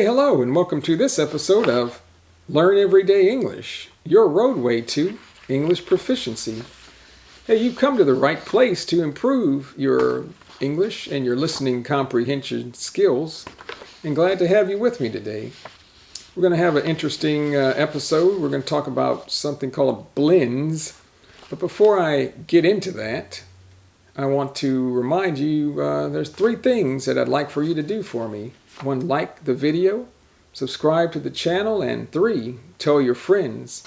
Hello and welcome to this episode of Learn Everyday English, your roadway to English proficiency. Hey, you've come to the right place to improve your English and your listening comprehension skills, and glad to have you with me today. We're going to have an interesting episode. We're going to talk about something called blends, but before I get into that, I want to remind you there's 3 things that I'd like for you to do for me. 1, like the video, subscribe to the channel, and 3, tell your friends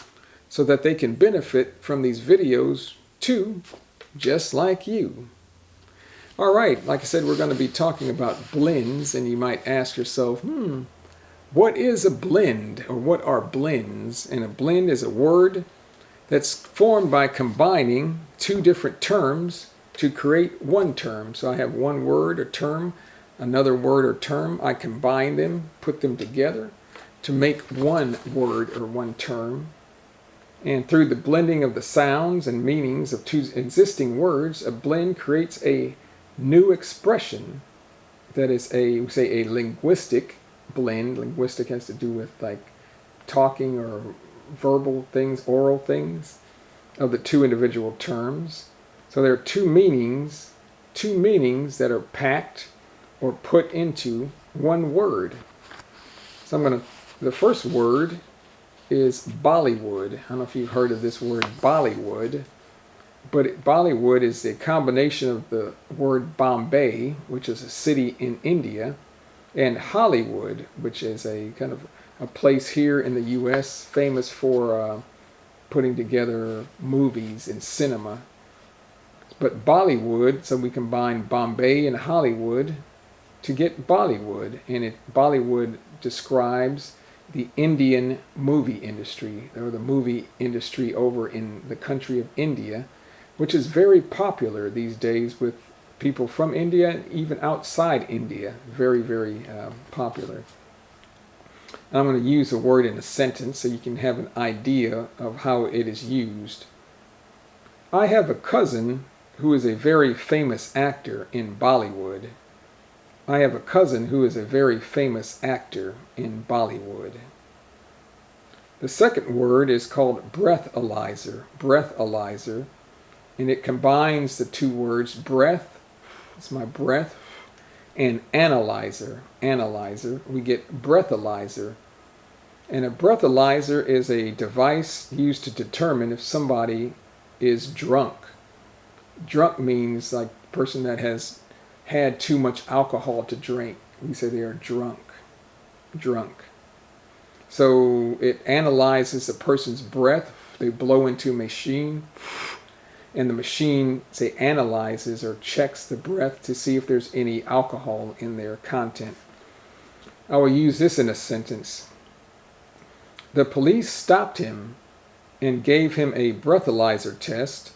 so that they can benefit from these videos too, just like you. All right, like I said, we're going to be talking about blends, and you might ask yourself, what is a blend, or what are blends? And a blend is a word that's formed by combining 2 different terms to create one term. So I have one word or term, another word or term. I combine them, put them together to make one word or one term. And through the blending of the sounds and meanings of 2 existing words, a blend creates a new expression that is we say a linguistic blend. Linguistic has to do with like talking or verbal things, oral things of the 2 individual terms. So there are 2 meanings that are packed or put into one word. So the first word is Bollywood. I don't know if you've heard of this word Bollywood, but Bollywood is a combination of the word Bombay, which is a city in India, and Hollywood, which is a kind of a place here in the U.S. famous for putting together movies and cinema. But Bollywood, so we combine Bombay and Hollywood to get Bollywood, and Bollywood describes the Indian movie industry, or the movie industry over in the country of India, which is very popular these days with people from India and even outside India. Very, very popular. And I'm going to use a word in a sentence so you can have an idea of how it is used. I have a cousin who is a very famous actor in Bollywood. I have a cousin who is a very famous actor in Bollywood. The second word is called breathalyzer. Breathalyzer. And it combines the 2 words breath, it's my breath, and analyzer. Analyzer. We get breathalyzer. And a breathalyzer is a device used to determine if somebody is drunk. Drunk means like a person that has had too much alcohol to drink. We say they are drunk. Drunk. So it analyzes a person's breath. They blow into a machine, and the machine, say, analyzes or checks the breath to see if there's any alcohol in their content. I will use this in a sentence. The police stopped him and gave him a breathalyzer test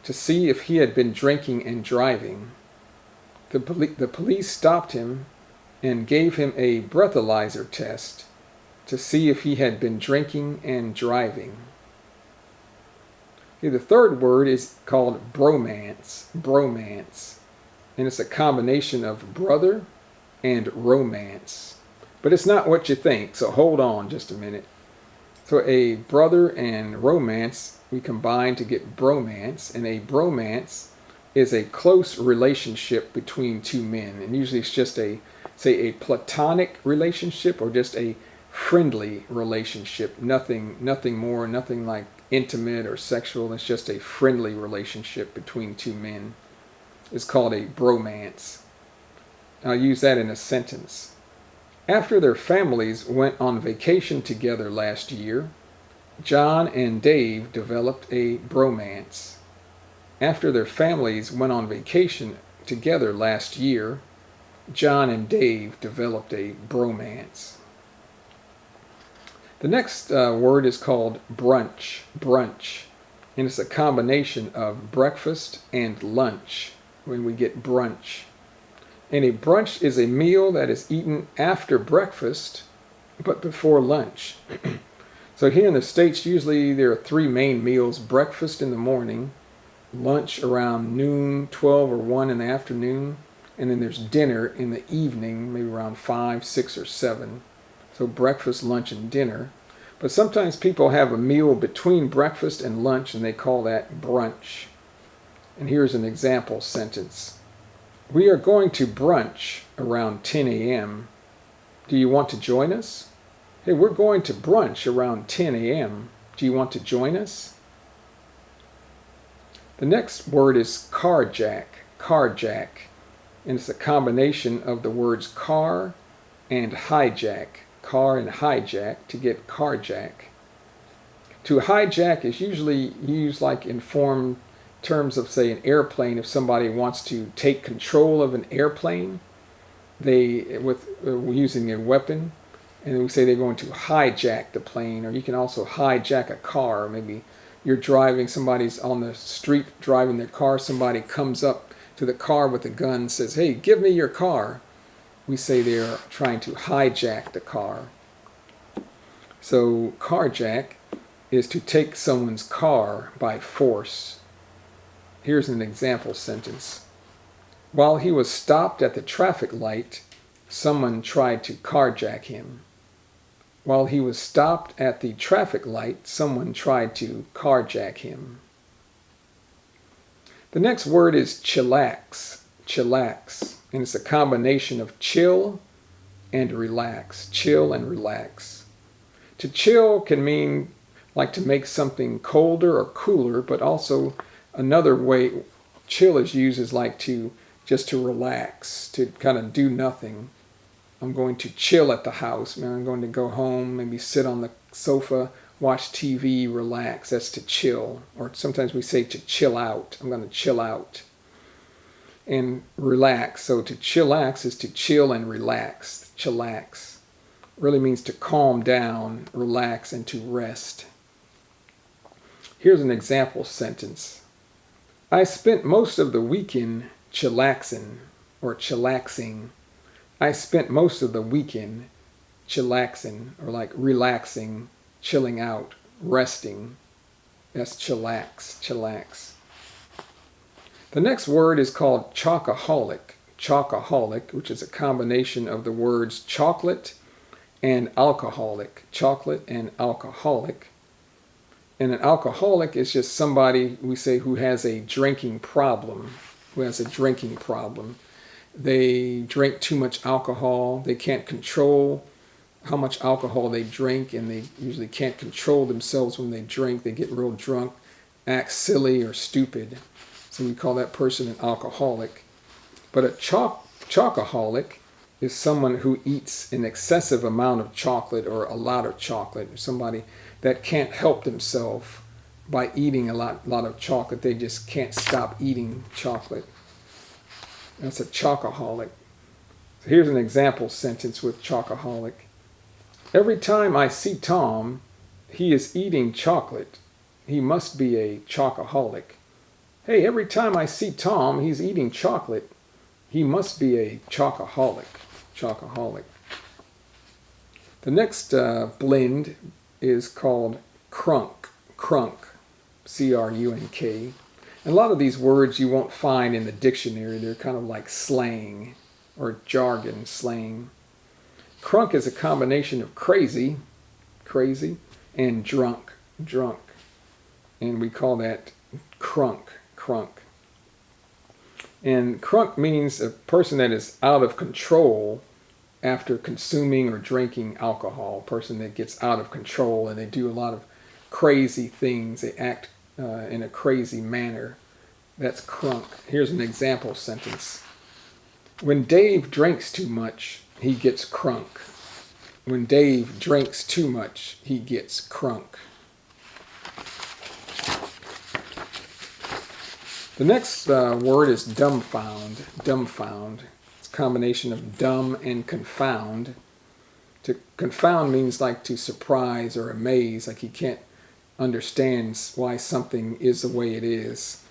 to see if he had been drinking and driving. The police stopped him and gave him a breathalyzer test to see if he had been drinking and driving. Okay, the third word is called bromance. Bromance. And it's a combination of brother and romance. But it's not what you think, so hold on just a minute. So a brother and romance, we combine to get bromance, and a bromance is a close relationship between 2 men, and usually it's just a platonic relationship or just a friendly relationship, nothing more, nothing like intimate or sexual. It's just a friendly relationship between 2 men. It's called a bromance. I'll use that in a sentence. After their families went on vacation together last year, John and Dave developed a bromance. After their families went on vacation together last year, John and Dave developed a bromance. The next word is called brunch. Brunch. And it's a combination of breakfast and lunch when we get brunch. And a brunch is a meal that is eaten after breakfast but before lunch. So here in the States, usually there are 3 main meals: breakfast in the morning, lunch around noon, 12 or 1 in the afternoon, and then there's dinner in the evening, maybe around 5, 6, or 7. So breakfast, lunch, and dinner. But sometimes people have a meal between breakfast and lunch, and they call that brunch. And here's an example sentence. We are going to brunch around 10 a.m. Do you want to join us? Hey, we're going to brunch around 10 a.m. Do you want to join us? The next word is carjack. Carjack. And it's a combination of the words car and hijack. Car and hijack to get carjack. To hijack is usually used like in terms of, say, an airplane. If somebody wants to take control of an airplane, using a weapon, and we say they're going to hijack the plane. Or you can also hijack a car. Maybe you're driving, somebody's on the street driving their car, somebody comes up to the car with a gun and says, hey, give me your car. We say they're trying to hijack the car. So carjack is to take someone's car by force. Here's an example sentence. While he was stopped at the traffic light, someone tried to carjack him. While he was stopped at the traffic light, someone tried to carjack him. The next word is chillax. Chillax. And it's a combination of chill and relax. Chill and relax. To chill can mean like to make something colder or cooler, but also another way chill is used is like to relax, to kind of do nothing. I'm going to chill at the house. Man, I'm going to go home, maybe sit on the sofa, watch TV, relax. That's to chill. Or sometimes we say to chill out. I'm going to chill out. And relax. So to chillax is to chill and relax. Chillax really means to calm down, relax, and to rest. Here's an example sentence. I spent most of the weekend chillaxing or chillaxing. I spent most of the weekend chillaxing, or like relaxing, chilling out, resting. That's chillax, chillax. The next word is called chocoholic. Chocoholic, which is a combination of the words chocolate and alcoholic. Chocolate and alcoholic. And an alcoholic is just somebody, we say, who has a drinking problem. Who has a drinking problem. They drink too much alcohol. They can't control how much alcohol they drink, and they usually can't control themselves when they drink. They get real drunk, act silly or stupid. So we call that person an alcoholic. But a chocoholic is someone who eats an excessive amount of chocolate or a lot of chocolate. Or somebody that can't help themselves by eating a lot of chocolate. They just can't stop eating chocolate. That's a chocoholic. So here's an example sentence with chocoholic. Every time I see Tom, he is eating chocolate. He must be a chocoholic. Hey, every time I see Tom, he's eating chocolate. He must be a chocoholic. Chocoholic. The next blend is called crunk. Crunk. C-R-U-N-K. And a lot of these words you won't find in the dictionary. They're kind of like slang or jargon slang. Crunk is a combination of crazy, and drunk. And we call that crunk. And crunk means a person that is out of control after consuming or drinking alcohol. A person that gets out of control and they do a lot of crazy things. They act in a crazy manner. That's crunk. Here's an example sentence. When Dave drinks too much, he gets crunk. When Dave drinks too much, he gets crunk. The next word is dumbfound. Dumbfound. It's a combination of dumb and confound. To confound means like to surprise or amaze, like he can't understand why something is the way it is.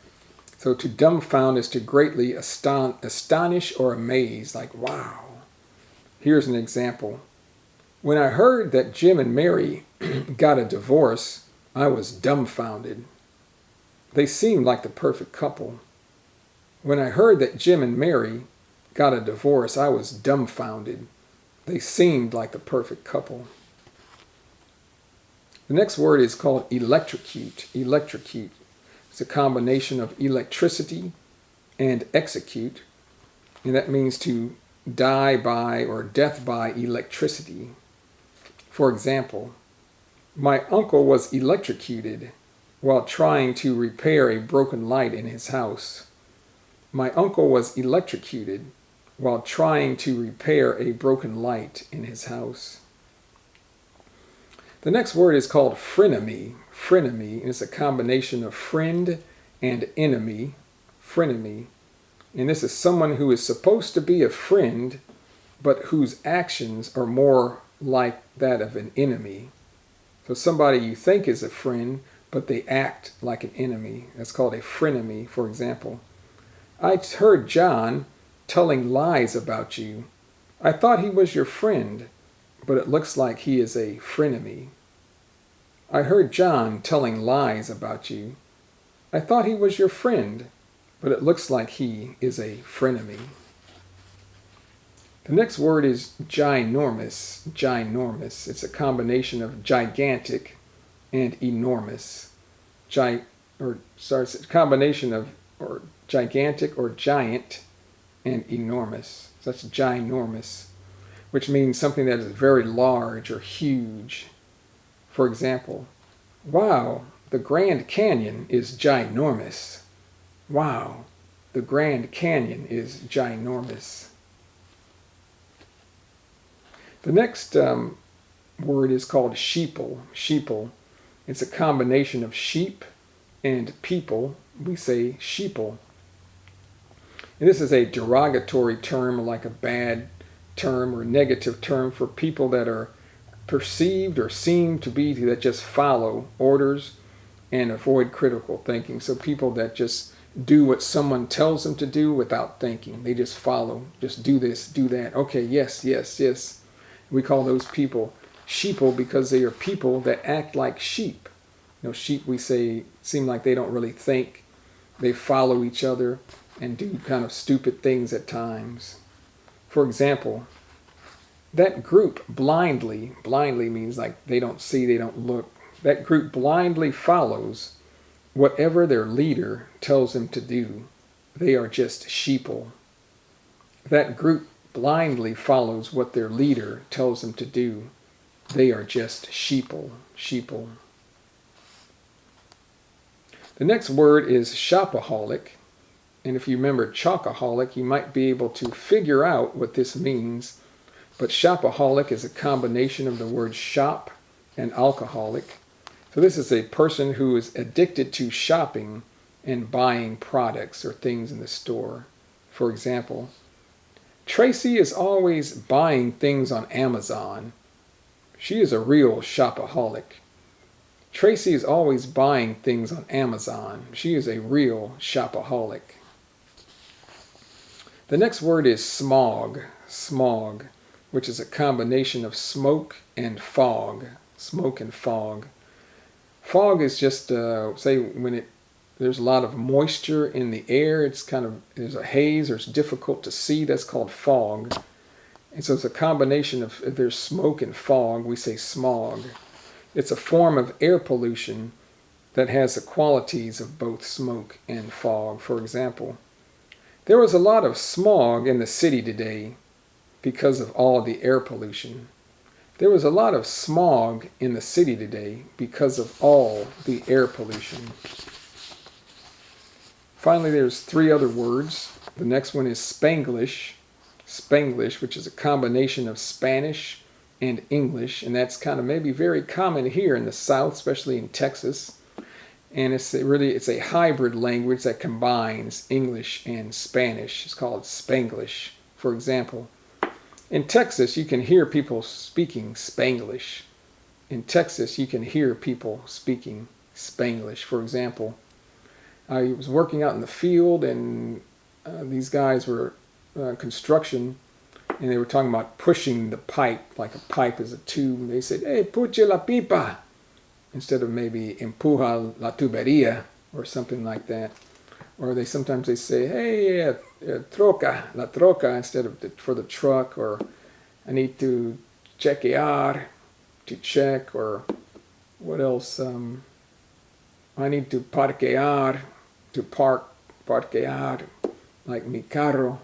So to dumbfound is to greatly astonish or amaze, like wow. Here's an example. When I heard that Jim and Mary got a divorce, I was dumbfounded. They seemed like the perfect couple. When I heard that Jim and Mary got a divorce, I was dumbfounded. They seemed like the perfect couple. The next word is called electrocute. Electrocute. It's a combination of electricity and execute, and that means to die by or death by electricity. For example, my uncle was electrocuted while trying to repair a broken light in his house. My uncle was electrocuted while trying to repair a broken light in his house. The next word is called frenemy. Frenemy, and it's a combination of friend and enemy. Frenemy. And this is someone who is supposed to be a friend, but whose actions are more like that of an enemy. So somebody you think is a friend, but they act like an enemy. That's called a frenemy, for example. I heard John telling lies about you. I thought he was your friend, but it looks like he is a frenemy. I heard John telling lies about you. I thought he was your friend, but it looks like he is a frenemy. The next word is ginormous. Ginormous. It's a combination of gigantic and enormous. It's a combination of gigantic or giant and enormous. So that's ginormous, which means something that is very large or huge. For example, wow, the Grand Canyon is ginormous. Wow, the Grand Canyon is ginormous. The next word is called sheeple. Sheeple. It's a combination of sheep and people. We say sheeple. And this is a derogatory term, like a bad term or negative term for people that are perceived or seem to be that just follow orders and avoid critical thinking. So people that just do what someone tells them to do without thinking. They just follow. Just do this, do that. Okay, yes, yes, yes. We call those people sheeple because they are people that act like sheep. You know, sheep, we say, seem like they don't really think. They follow each other and do kind of stupid things at times. For example, that group blindly means like they don't see, they don't look. That group blindly follows whatever their leader tells them to do. They are just sheeple. That group blindly follows what their leader tells them to do. They are just sheeple. Sheeple. The next word is shopaholic. And if you remember chocoholic, you might be able to figure out what this means. But shopaholic is a combination of the word shop and alcoholic. So this is a person who is addicted to shopping and buying products or things in the store. For example, Tracy is always buying things on Amazon. She is a real shopaholic. Tracy is always buying things on Amazon. She is a real shopaholic. The next word is smog. Smog, which is a combination of smoke and fog. Smoke and fog. Fog is just, say, when there's a lot of moisture in the air, there's a haze, or it's difficult to see, that's called fog. And so it's a combination of, if there's smoke and fog, we say smog. It's a form of air pollution that has the qualities of both smoke and fog. For example, there was a lot of smog in the city today because of all the air pollution. There was a lot of smog in the city today because of all the air pollution. Finally, there's three other words. The next one is Spanglish. Spanglish, which is a combination of Spanish and English, and that's kind of maybe very common here in the South, especially in Texas. And it's a hybrid language that combines English and Spanish. It's called Spanglish. For example, in Texas, you can hear people speaking Spanglish. In Texas, you can hear people speaking Spanglish. For example, I was working out in the field, and these guys were construction, and they were talking about pushing the pipe, like a pipe is a tube. They said, "Hey, puche la pipa," instead of maybe empuja la tubería or something like that. Or sometimes they say, "Hey, troca, la troca," instead of for the truck. Or I need to chequear, to check, or what else? I need to parquear, to park, parquear, like mi carro.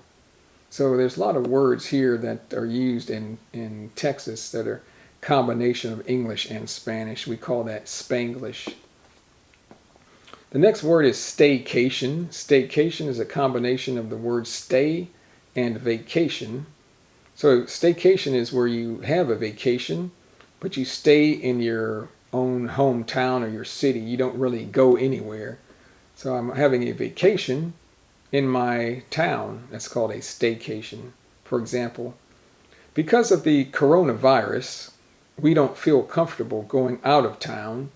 So there's a lot of words here that are used in Texas that are combination of English and Spanish. We call that Spanglish. The next word is staycation. Staycation is a combination of the word stay and vacation. So staycation is where you have a vacation, but you stay in your own hometown or your city. You don't really go anywhere. So I'm having a vacation in my town. That's called a staycation. For example, because of the coronavirus, we don't feel comfortable going out of town,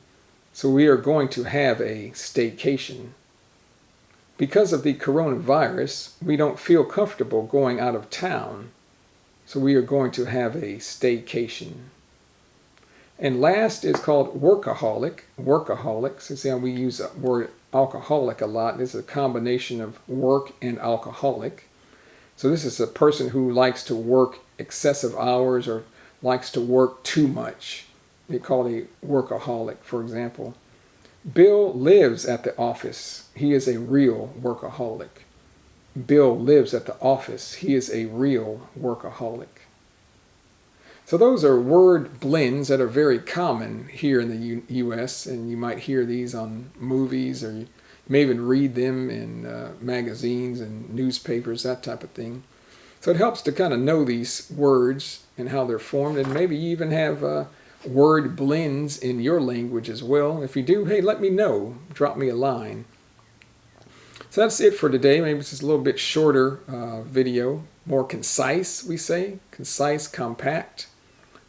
so we are going to have a staycation. Because of the coronavirus, we don't feel comfortable going out of town, so we are going to have a staycation. And last is called workaholic. Workaholic, so see how we use the word alcoholic a lot. This is a combination of work and alcoholic. So this is a person who likes to work excessive hours or likes to work too much. They call it a workaholic, for example. Bill lives at the office. He is a real workaholic. Bill lives at the office. He is a real workaholic. So those are word blends that are very common here in the U.S., and you might hear these on movies, or you may even read them in magazines and newspapers, that type of thing. So it helps to kind of know these words and how they're formed, and maybe you even have word blends in your language as well. If you do, hey, let me know. Drop me a line. So that's it for today. Maybe it's just a little bit shorter video, more concise, we say. Concise, compact.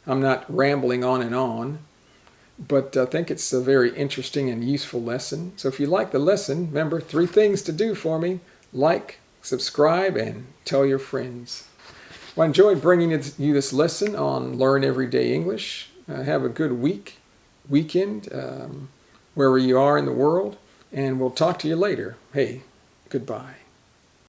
I'm not rambling on, but I think it's a very interesting and useful lesson. So if you like the lesson, remember 3 things to do for me. Like, subscribe, and tell your friends. Well, I enjoyed bringing you this lesson on Learn Everyday English. Have a good weekend, wherever you are in the world, and we'll talk to you later. Hey, goodbye.